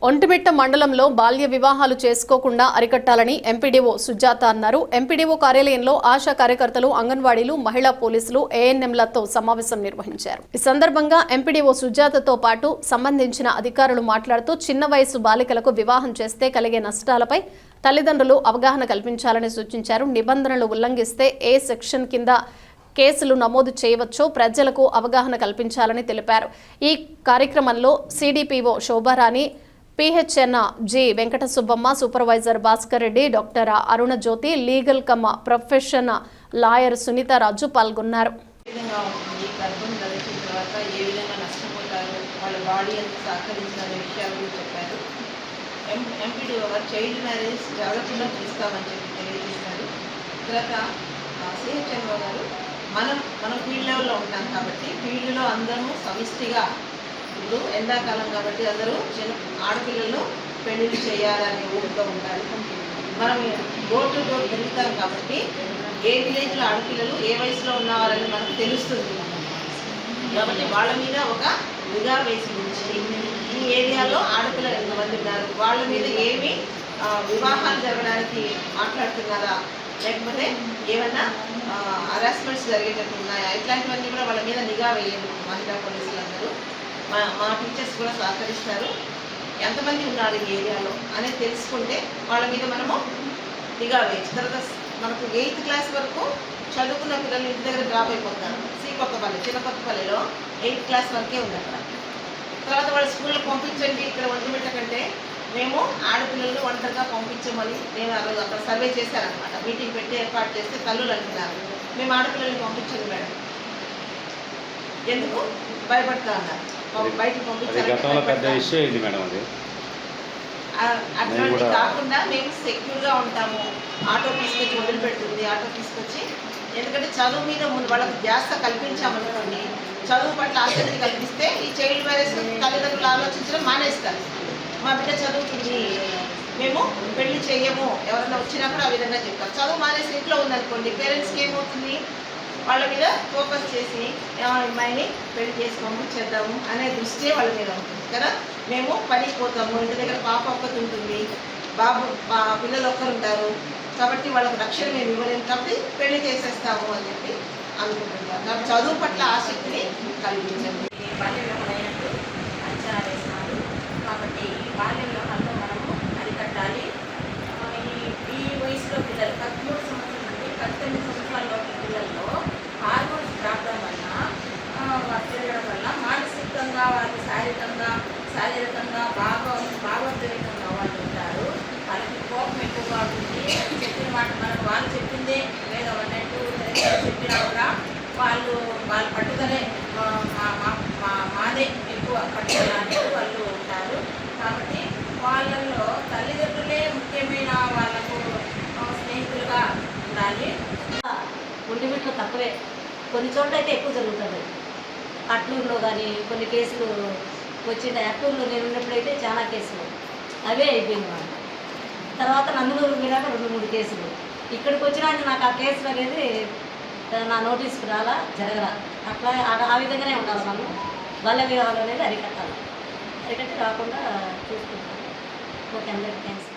ఒంటిమిట్ట మండలంలో బాల్య వివాహాలు చేసుకోకుండా అరికట్టాలని ఎంపీడీఓ సుజాత అన్నారు. ఎంపీడీఓ కార్యాలయంలో ఆశా కార్యకర్తలు, అంగన్వాడీలు, మహిళా పోలీసులు, ఏఎన్ఎంలతో సమావేశం నిర్వహించారు. ఈ సందర్భంగా ఎంపీడీఓ సుజాతతో పాటు సంబంధించిన అధికారులు మాట్లాడుతూ చిన్న వయసు బాలికలకు వివాహం చేస్తే కలిగే నష్టాలపై తల్లిదండ్రులు అవగాహన కల్పించాలని సూచించారు. నిబంధనలు ఉల్లంఘిస్తే ఏ సెక్షన్ కింద కేసులు నమోదు చేయవచ్చో ప్రజలకు అవగాహన కల్పించాలని తెలిపారు. ఈ కార్యక్రమంలో CDPO Shobharani, PHN G Venkata Subbamma, supervisor Bhaskar Reddy, doctor Aruna Jyothi, legal cum profession lawyer Sunitha Raju పాల్గొన్నారు. చైల్డ్ మ్యారేజ్ జరగకుండా చూస్తామని చెప్పి తెలియజేశారు. తర్వాత సిహెచ్ఎన్ఓ గారు మనం ఫీల్డ్ లెవెల్లో ఉంటాం కాబట్టి ఫీల్డ్లో అందరూ సమిష్టిగా, ఇప్పుడు ఎండాకాలం కాబట్టి అందరూ చిన్న ఆడపిల్లలను పెళ్లిళ్ళు చేయాలనే ఊరితో ఉండాలి. మనం డోర్ టు డోర్ తిరుగుతాం కాబట్టి ఏ విలేజ్లో ఆడపిల్లలు ఏ వయసులో ఉన్నవారని మనకు తెలుస్తుంది. కాబట్టి వాళ్ళ మీద ఒక నిఘా వేసి ఉంచి ఈ ఏరియాలో ఆడపిల్లలు ఎంతమంది ఉన్నారు, వాళ్ళ మీద ఏమి వివాహాలు జరగడానికి మాట్లాడుతున్నారా, లేకపోతే ఏమన్నా హరాస్మెంట్స్ జరిగేటట్టు ఉన్నాయా, ఇట్లాంటివన్నీ కూడా వాళ్ళ మీద నిఘా వేయండి. మహిళా పోలీసులు అందరూ మా టీచర్స్ కూడా సహకరిస్తారు. ఎంతమంది ఉన్నారు ఈ ఏరియాలో అనేది తెలుసుకుంటే వాళ్ళ మీద మనము నిఘా వేయచ్చు. తర్వాత మనకు 8th క్లాస్ వరకు చదువుకున్న పిల్లలు ఇంటి దగ్గర డ్రాప్ అయిపోతారు. కొత్తపల్లి, చిన్న కొత్తపల్లిలో 8th క్లాస్ వరకే ఉంది అక్కడ. తర్వాత వాళ్ళ స్కూల్లో పంపించండి, ఇక్కడ ఒంటిమిట్ట కంటే మేము ఆడపిల్లలను ఒంటరిగా పంపించమని నేను ఆ రోజు అక్కడ సర్వే చేశారనమాట. మీటింగ్ పెట్టి ఏర్పాటు చేస్తే తల్లులు అంటున్నారు, మేము ఆడపిల్లల్ని పంపించండి మేడం, ఎందుకు భయపడతా అన్నారు, బయటకు పంపించాలి. అట్లాంటి కాకుండా మేము సెక్యూర్గా ఉంటాము, ఆటో తీసుకొచ్చి వదిలిపెడుతుంది, ఆటో తీసుకొచ్చి, ఎందుకంటే చదువు మీద వాళ్ళకి ధ్యాస కల్పించామనుకోండి, చదువు పట్ల ఆసక్తి కల్పిస్తే ఈ చైల్డ్ మ్యారేజ్ తల్లిదండ్రులు ఆలోచించడం మానేస్తారు. మా బిడ్డ చదువుతుంది, మేము పెళ్లి చేయము, ఎవరైనా వచ్చినప్పుడు ఆ విధంగా చెప్తారు. చదువు మానేసి ఇంట్లో ఉందనుకోండి, పేరెంట్స్కి ఏమవుతుంది, వాళ్ళ మీద ఫోకస్ చేసి అమ్మాయిని పెళ్లి చేసి పంపించేద్దాము అనే దృష్టి వాళ్ళ మీద ఉంటుంది కదా. మేము పనికి పోతాము, ఇంటి దగ్గర పాప ఒక్కటి ఉంటుంది, బాబు పిల్లలు ఒక్కరు ఉంటారు, కాబట్టి వాళ్ళకు రక్షణ మేము ఇవ్వలేము, కాబట్టి పెళ్లి చేసేస్తాము అని చెప్పి అనుకుంటున్నారు. కాబట్టి చదువు పట్ల ఆసక్తిని కలిగించండి. బాల్య వివాహాలు అయినట్టు అంచనా వేసినారు. కాబట్టి బాల్య వివాహాల్లో మనము అరికట్టాలి. ఈ వయసులో పిల్లలు 13 సంవత్సరాల నుండి 19 సంవత్సరాల పిల్లల్లో హార్మోన్స్ ప్రాబ్లం వల్ల తిరగడం వల్ల మానసికంగా వాళ్ళు శారీరకంగా భావోద్వేగంగా వాళ్ళు ఉంటారు. వాళ్ళకి కోపం ఎక్కువగా ఉంటుంది. చెప్పిన మాట మనకు వాళ్ళు చెప్పిందే వేదం అన్నట్టు చెప్పినా కూడా వాళ్ళ పట్టుదలే మాదే ఎక్కువ పట్టుదల అన్నట్టు వాళ్ళు ఉంటారు. కాబట్టి వాళ్ళల్లో తల్లిదండ్రులే ముఖ్యమైన వాళ్ళకు స్నేహితులుగా ఉండాలి. ఒంటిమిట్లో తక్కువే, కొన్ని చోట్ల అయితే ఎక్కువ జరుగుతుంది. అట్లూరులో కానీ కొన్ని కేసులు వచ్చింది. అట్లూరులో నేను ఉన్నప్పుడైతే చాలా కేసులు అవే అయిపోయింది. వాళ్ళు తర్వాత నందలూరు మీద 2-3 కేసులు. ఇక్కడికి వచ్చినాక నాకు ఆ కేసులు అనేది నా నోటీస్కి రాలా, జరగరా. అట్లా ఆ విధంగానే ఉండాలి. మనం బాల్య వివాహాలు అనేది అరికట్టాలి. అరికట్టి రాకుండా చూసుకుంటాం. ఓకే, అందరికీ థ్యాంక్స్.